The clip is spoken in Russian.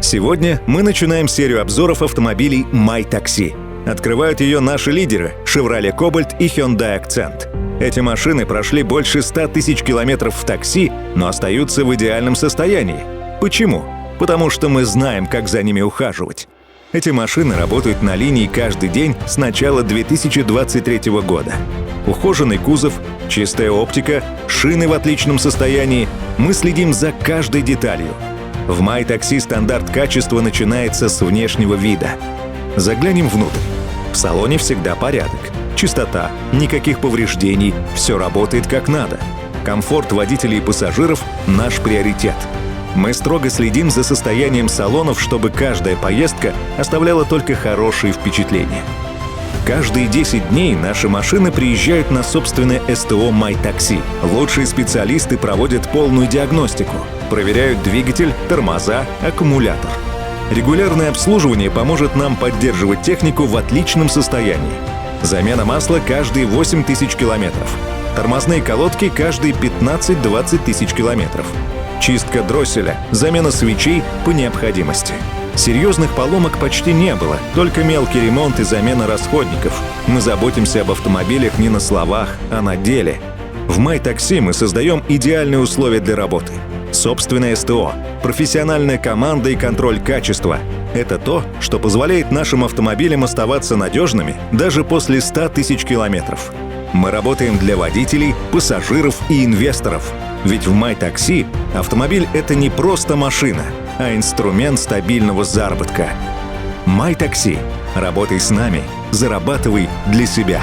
Сегодня мы начинаем серию обзоров автомобилей MyTaxi. Открывают ее наши лидеры Chevrolet Cobalt и Hyundai Accent. Эти машины прошли больше 100 тысяч километров в такси, но остаются в идеальном состоянии. Почему? Потому что мы знаем, как за ними ухаживать. Эти машины работают на линии каждый день с начала 2023 года. Ухоженный кузов, чистая оптика, шины в отличном состоянии. Мы следим за каждой деталью. В MyTaxi стандарт качества начинается с внешнего вида. Заглянем внутрь. В салоне всегда порядок. Чистота, никаких повреждений, все работает как надо. Комфорт водителей и пассажиров – наш приоритет. Мы строго следим за состоянием салонов, чтобы каждая поездка оставляла только хорошие впечатления. Каждые 10 дней наши машины приезжают на собственное СТО MyTaxi. Лучшие специалисты проводят полную диагностику, проверяют двигатель, тормоза, аккумулятор. Регулярное обслуживание поможет нам поддерживать технику в отличном состоянии. Замена масла каждые 8 тысяч километров. Тормозные колодки каждые 15-20 тысяч километров. Чистка дросселя, замена свечей по необходимости. Серьезных поломок почти не было, только мелкий ремонт и замена расходников. Мы заботимся об автомобилях не на словах, а на деле. В MyTaxi мы создаем идеальные условия для работы. Собственное СТО, профессиональная команда и контроль качества – это то, что позволяет нашим автомобилям оставаться надежными даже после 100 тысяч километров. Мы работаем для водителей, пассажиров и инвесторов. Ведь в MyTaxi автомобиль – это не просто машина, а инструмент стабильного заработка. MyTaxi. Работай с нами, зарабатывай для себя.